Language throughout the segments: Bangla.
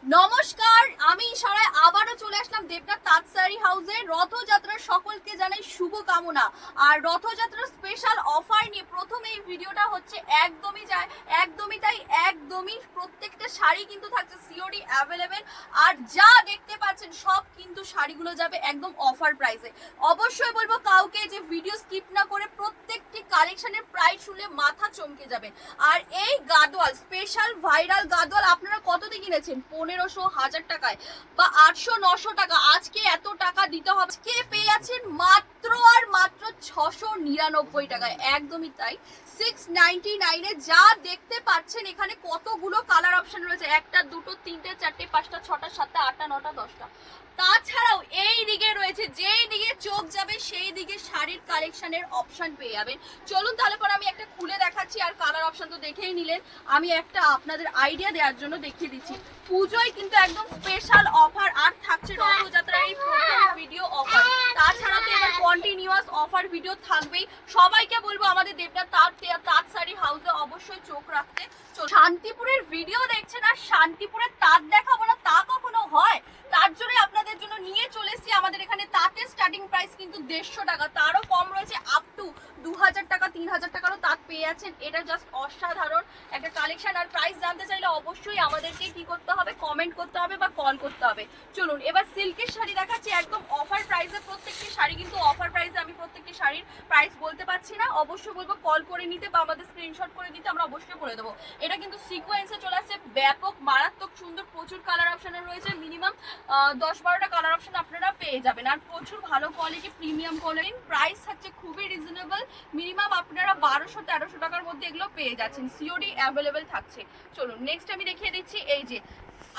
নমস্কার, আমি ইশারায় আবারও চলে আসলাম দেবনাথ তাঁত শাড়ি হাউসে। রথযাত্রার সকলকে জানাই শুভ কামনা। আর রথযাত্রার স্পেশাল অফার নিয়ে প্রথমে এই ভিডিওটা হচ্ছে একদমই প্রত্যেকটা শাড়ি কিন্তু থাকছে সিওডি অ্যাভেলেবেল। আর যা দেখতে পাচ্ছেন সব কিন্তু শাড়িগুলো যাবে একদম অফার প্রাইসে। অবশ্যই বলবো কাউকে যে ভিডিও স্কিপ না করে প্রত্যেকটি কালেকশনের প্রাইস শুনলে মাথা চমকে যাবে। আর এই গাদোয়াল স্পেশাল ভাইরাল গাদোয়াল আপনারা কততে কিনেছেন? 1500, 1000 টাকায় বা 800, 900 টাকা। আজকে এত টাকা দিতে হবে, কে পেয়ে যাচ্ছেন মাত্র আর মাত্র 699 টাকায়। একদমই তাই, 699 এ যা দেখতে পাচ্ছেন এখানে কতগুলো কালার অপশন রয়েছে। একটা, দুটো, তিনটে, চারটে, পাঁচটা, ছটা, সাতটা, আটটা, নটা, 10টা। তাছাড়াও এই দিকে রয়েছে, যেই দিকে চোখ যাবে সেই দিকে শাড়ির কালেকশনের অপশন পেয়ে যাবেন। চলুন তাহলে পরে আমি একটা খুলে দেখাচ্ছি। আর কালার অপশন তো দেখেই নিলেন, আমি একটা আপনাদের আইডিয়া দেওয়ার জন্য দেখিয়ে দিচ্ছি। পুজোয় কিন্তু একদম স্পেশাল অফার আর থাকছে রথযাত্রার এই প্রথম ভিডিও অফার। তাছাড়া তো এবার কন্টিনিউয়াস অফার ভিডিও থাকবেই। সবাইকে বলবো আমাদের দেবনাথ তাঁত শাড়ি হাউসে অবশ্যই চোখ রাখতে। শান্তিপুরের ভিডিও দেখছেন আর শান্তিপুরের তাঁত দেখাবো না তা কখনো হয়? তার জন্য আপনাদের জন্য নিয়ে চলে এসেছি আমাদের এখানে তাঁতের স্টার্টিং প্রাইস কিন্তু 150 টাকা, তারও কম রয়েছে আপ টু 2000 টাকা, 3000 টাকারও তাঁত পেয়ে যাচ্ছেন। এটা জাস্ট অসাধারণ একটা কালেকশন। আর প্রাইস জানতে চাইলে অবশ্যই আমাদেরকে কি করতে হবে, কমেন্ট করতে হবে বা কল করতে হবে। চলুন এবার সিল্কের শাড়ি দেখাচ্ছি একদম অফার প্রাইসে। প্রত্যেকটি শাড়ি কিন্তু অফার প্রাইসে, আমি প্রত্যেকটি শাড়ির প্রাইস বলতে পারছি না, অবশ্যই বলবো কল করে নিতে বা আমাদের স্ক্রিনশট করে দিতে, আমরা অবশ্যই বলে দেবো। এটা কিন্তু সিকোয়েন্সে চলে আসছে, ব্যাপক মারাত্মক সুন্দর, প্রচুর কালার অপশন রয়েছে। মিনিমাম 10-12টা কালার অপশন আপনারা পেয়ে যাবেন। আর প্রচুর ভালো কোয়ালিটি, প্রিমিয়াম কোয়ালিটি। প্রাইস থাকছে খুবই রিজনেবল, মিনিমাম আপনারা 1200-1300 টাকার মধ্যে এগুলো পেয়ে যাচ্ছেন। সিওডি অ্যাভেলেবেল থাকছে। চলুন নেক্সট আমি দেখিয়ে দিচ্ছি। এই যে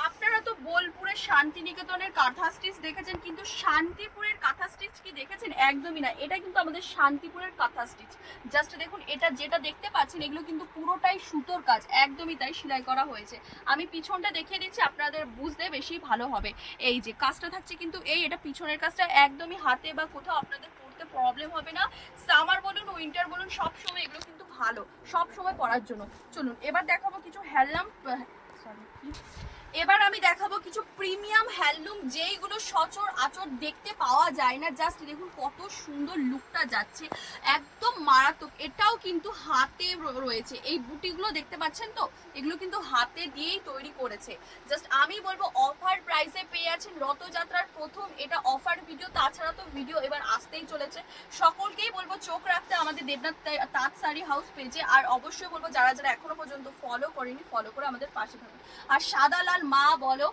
আপনারা তো বোলপুরের শান্তিনিকেতনের কাঁথা স্টিচ দেখেছেন, কিন্তু শান্তিপুরের কাঁথা স্টিচ কি দেখেছেন? একদমই না। এটা কিন্তু আমাদের শান্তিপুরের কাঁথা স্টিচ। জাস্ট দেখুন, এটা যেটা দেখতে পাচ্ছেন এগুলো কিন্তু পুরোটাই সুতোর কাজ, একদমই তাই, সেলাই করা হয়েছে। আমি পিছনটা দেখিয়ে দিচ্ছি, আপনাদের বুঝতে বেশি ভালো হবে। এই যে কাজটা থাকছে কিন্তু এটা পিছনের কাজটা একদমই হাতে বা কোথাও আপনাদের পড়তে প্রবলেম হবে না। সামার বলুন, উইন্টার বলুন, সব সময় এগুলো কিন্তু ভালো, সব সময় পরার জন্য। চলুন এবার দেখাবো কিছু এবার আমি দেখাবো কিছু প্রিমিয়াম হ্যান্ডলুম, যেইগুলো সচরাচর দেখতে পাওয়া যায় না। জাস্ট দেখুন কত সুন্দর লুকটা যাচ্ছে, একদম মারাত্মক। এটাও কিন্তু হাতে রয়েছে, এই বুটিগুলো দেখতে পাচ্ছেন তো, এগুলো কিন্তু হাতে দিয়েই তৈরি করেছে। জাস্ট আমি বলবো অফার প্রাইসে পেয়ে যাচ্ছেন। রথযাত্রার প্রথম এটা অফার ভিডিও, তাছাড়া তো ভিডিও এবার আসতেই চলেছে। সকলকেই বলবো চোখ রাখতে আমাদের দেবনাথ তাঁত শাড়ি হাউস পেজে। আর অবশ্যই বলবো যারা যারা এখনো পর্যন্ত ফলো করেনি, ফলো করে আমাদের পাশে থাকুন। আর সাদা লাল মা বলো,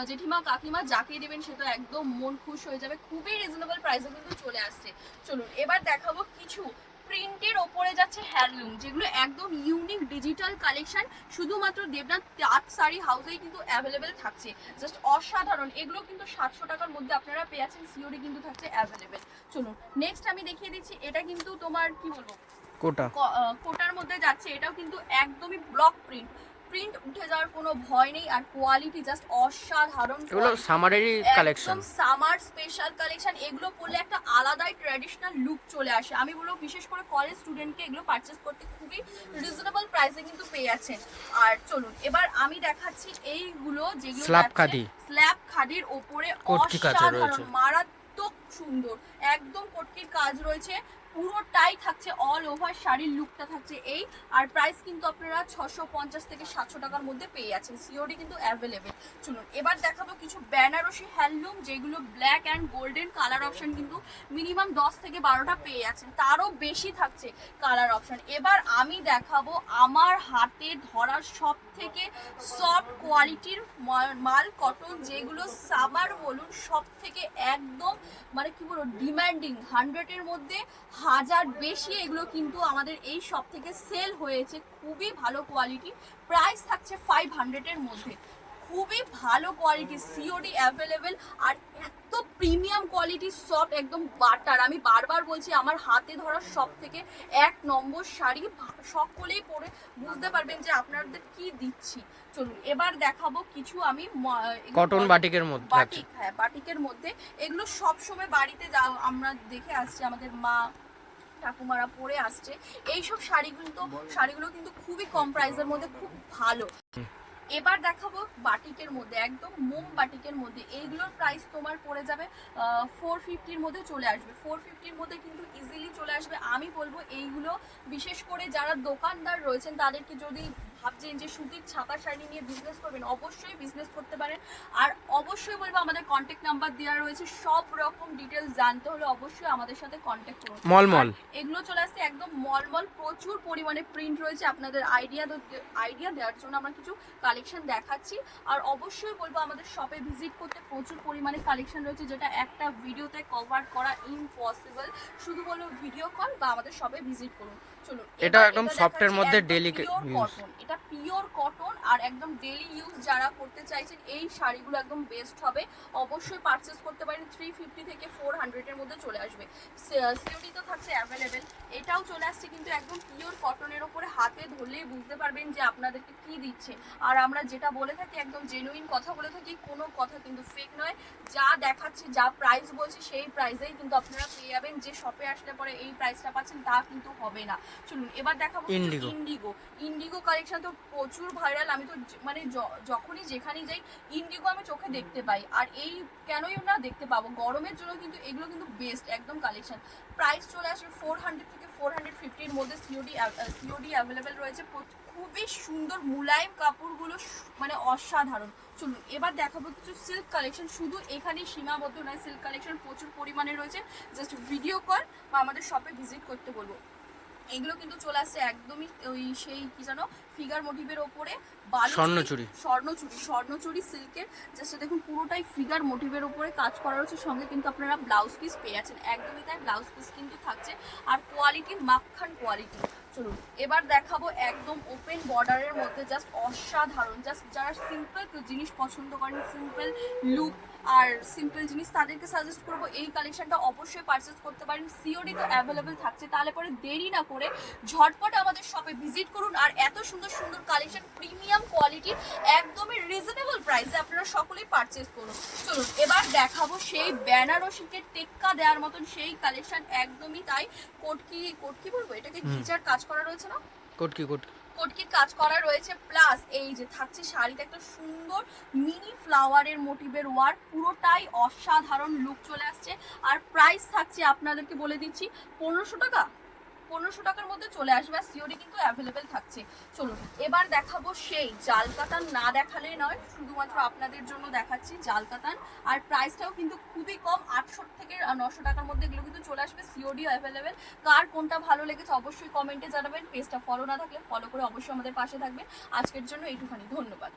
জেঠিমা, কাকিমা, যাকে দেবেন সে তো একদম মন খুশ হয়ে যাবে। খুবই রিজনেবল প্রাইসে কিন্তু চলে আসছে। চলুন এবার দেখাবো কিছু প্রিন্টের ওপরে যাচ্ছে হ্যান্ডলুম, যেগুলো একদম ইউনিক ডিজিটাল কালেকশন, শুধুমাত্র দেবনাথ তাঁত শাড়ি হাউসেই কিন্তু অ্যাভেলেবেল থাকছে। জাস্ট অসাধারণ। এগুলো কিন্তু 700 টাকার মধ্যে আপনারা পেয়ে যাচ্ছেন, সিওডি কিন্তু থাকছে অ্যাভেলেবেল। চলুন নেক্সট আমি দেখিয়ে দিচ্ছি। এটা কিন্তু তোমার কি বলবো, কোটার মধ্যে যাচ্ছে। এটাও কিন্তু একদমই ব্লক প্রিন্ট, প্রিন্ট উঠে যাওয়ার কোনো ভয় নেই। আর কোয়ালিটি জাস্ট অসাধারণ। এগুলো সামারেরই কালেকশন, একদম সামার স্পেশাল কালেকশন। এগুলো পরলে একটা আলাদাই ট্র্যাডিশনাল লুক চলে আসে। আমি বলবো বিশেষ করে কলেজ স্টুডেন্টকে এগুলো পারচেস করতে খুবই রিজনেবল প্রাইসে কিন্তু পেয়ে যাচ্ছেন। আর চলুন এবার আমি দেখাচ্ছি এইগুলো, যেগুলো স্ল্যাব খাদির ওপরে অসাধারণ মারাত্মক সুন্দর, একদম কটকির কাজ রয়েছে, পুরোটাই থাকছে অল ওভার শাড়ির লুকটা থাকছে এই। আর প্রাইস কিন্তু আপনারা 650 থেকে 700 টাকার মধ্যে পেয়ে যাচ্ছেন, সিওডি কিন্তু অ্যাভেলেবেল। চলুন এবার দেখাবো কিছু বেনারসি হ্যান্ডলুম, যেগুলো black and golden colour option কিন্তু মিনিমাম 10 থেকে 12টা পেয়ে যাচ্ছেন, তারও বেশি থাকছে কালার অপশন। এবার আমি দেখাবো আমার হাতে ধরা সব থেকে সফট কোয়ালিটির মাল কটন, যেগুলো সামার বলুন সব থেকে একদম মানে কি বলবো ডিমান্ডিং, 100-এর মধ্যে 1000 বেশি এগুলো কিন্তু আমাদের এই সব থেকে সেল হয়েছে। খুবই ভালো কোয়ালিটি, প্রাইস থাকছে 500-এর মধ্যে। খুবই ভালো কোয়ালিটি, সিওডি অ্যাভেলেবেল। আর এত প্রিমিয়াম কোয়ালিটি সফট, একদম বাটার। আমি বারবার বলছি আমার হাতে ধরা সব থেকে 1 নম্বর শাড়ি, সকলেই পরে বুঝতে পারবেন যে আপনাদের কি দিচ্ছি। চলুন এবার দেখাবো কিছু আমি কটন বাটিকের মধ্যে, বাটিক, হ্যাঁ বাটিকের মধ্যে। এগুলো সব সময় বাড়িতে যাও আমরা দেখে আসছি, আমাদের মা ঠাকুমারা পরে আসছে এইসব শাড়িগুলো কিন্তু খুবই কম প্রাইসের মধ্যে খুব ভালো। এবার দেখাবো বাটিকের মধ্যে, একদম মোম বাটিকের মধ্যে। এইগুলোর প্রাইস তোমার পড়ে যাবে 450-র মধ্যে চলে আসবে, 450-র মধ্যে কিন্তু ইজিলি চলে আসবে। আমি বলবো এইগুলো বিশেষ করে যারা দোকানদার রয়েছেন তাদেরকে, যদি ভাবছেন যে সুতির ছাপা শাড়ি নিয়ে বিজনেস করবেন, অবশ্যই বিজনেস করতে পারেন। আর অবশ্যই বলবো আমাদের কন্ট্যাক্ট নাম্বার দেওয়া রয়েছে, সব রকম ডিটেলস জানতে হলে অবশ্যই আমাদের সাথে কন্ট্যাক্ট করুন। মলমল এগুলো চলে আসছে একদম মলমল, প্রচুর পরিমাণে প্রিন্ট রয়েছে। আপনাদের আইডিয়া দেওয়ার জন্য আমরা কিছু কালেকশন দেখাচ্ছি। আর অবশ্যই বলবো আমাদের শপে ভিজিট করতে, প্রচুর পরিমাণে কালেকশন রয়েছে যেটা একটা ভিডিওতে কভার করা ইম্পসিবল। শুধু বলবো ভিডিও কল বা আমাদের শপে ভিজিট করুন। চলুন, এটা একদম সফটের মধ্যে ডেলি ইউজ। এটা পিওর কটন আর একদম ডেলি ইউজ যারা করতে চাইছেন এই শাড়িগুলো একদম বেস্ট হবে। অবশ্যই পারচেস করতে পারেন। 350 থেকে 400-এর মধ্যে চলে আসবে। সিওডি তো থাকছে অ্যাভেলেবেল। এটাও চলে আসছে কিন্তু একদম পিওর কটনের ওপরে, হাতে ধরলেই বুঝতে পারবেন যে আপনাদেরকে কি দিচ্ছে। আর আমরা যেটা বলে থাকি একদম জেনুইন কথা বলে থাকি, কোনো কথা কিন্তু ফেক নয়। যা দেখাচ্ছে, যা প্রাইস বলছি সেই প্রাইসেই কিন্তু আপনারা পেয়ে যাবেন। যে শপে আসলে পরে এই প্রাইসটা পাচ্ছেন তা কিন্তু হবে না। চলুন এবার দেখাবো ইন্ডিগো কালেকশন। তো প্রচুর ভাইরাল। আমি তো মানে যখনই যেখানেই যাই ইন্ডিগো আমি চোখে দেখতে পাই। আর এই কেনই না দেখতে পাবো, গরমের জন্য কিন্তু এগুলো কিন্তু বেস্ট একদম কালেকশন। প্রাইস চলে আসবে 400 থেকে 450-এর মধ্যে। সিওডি অ্যাভেলেবেল রয়েছে। খুবই সুন্দর মুলায়ম কাপড়গুলো, মানে অসাধারণ। চলুন এবার দেখাবো কিছু সিল্ক কালেকশন। শুধু এখানেই সীমাবদ্ধ নয়, সিল্ক কালেকশন প্রচুর পরিমাণে রয়েছে। জাস্ট ভিডিও কল বা আমাদের শপে ভিজিট করতে বলবো। এগুলো কিন্তু চলে আসছে একদমই ওই সেই কি জানো ফিগার মোটিভের ওপরে, স্বর্ণচুরি সিল্কের। জাস্ট দেখুন পুরোটাই ফিগার মোটিভের ওপরে কাজ করা রয়েছে। সঙ্গে কিন্তু আপনারা ব্লাউজ পিস পেয়ে যাচ্ছেন, একদমই তাই, ব্লাউজ পিস কিন্তু থাকছে। আর কোয়ালিটি মাখন কোয়ালিটি। চলুন এবার দেখাবো একদম ওপেন বর্ডারের মধ্যে, জাস্ট অসাধারণ। জাস্ট যারা সিম্পল জিনিস পছন্দ করেন, সিম্পল লুক আর সিম্পল জিনিস, তাদেরকে সাজেস্ট করবো এই কালেকশনটা অবশ্যই পারচেস করতে পারেন। সিওডি তো অ্যাভেলেবেল থাকছে। তাহলে পরে দেরি না করে ঝটপট আমাদের শপে ভিজিট করুন। আর এত সুন্দর সুন্দর কালেকশন, প্রিমিয়াম কোয়ালিটির, একদমই রিজনেবল প্রাইসে আপনারা সকলেই পারচেস করুন। চলুন এবার দেখাবো সেই বেনারসিকে টেক্কা দেওয়ার মতন সেই কালেকশন, একদমই তাই। কোটকি বলবো, এটাকে ঘিচার কাজ করা রয়েছে না, কোটকির কাজ করা রয়েছে। প্লাস এই যে থাকছে শাড়িতে একটা সুন্দর মিনি ফ্লাওয়ারের মোটিভের ওয়ার্ক, পুরোটাই অসাধারণ লুক চলে আসছে। আর প্রাইস থাকছে আপনাদেরকে বলে দিচ্ছি 1500 টাকা, 1500 টাকার মধ্যে চলে আসবে। আর সিওডি কিন্তু অ্যাভেলেবেল থাকছে। চলুন এবার দেখাবো সেই জাল কাতান। না দেখালে নয়, শুধুমাত্র আপনাদের জন্য দেখাচ্ছি জাল কাতান। আর প্রাইসটাও কিন্তু খুবই কম, 800 থেকে 900 টাকার মধ্যে এগুলো কিন্তু চলে আসবে। COD available. কার কোনটা ভালো লেগেছে অবশ্যই কমেন্টে জানাবেন। পেজটা ফলো না থাকলে ফলো করে অবশ্যই আমাদের পাশে থাকবেন। আজকের জন্য এইটুখানি, ধন্যবাদ।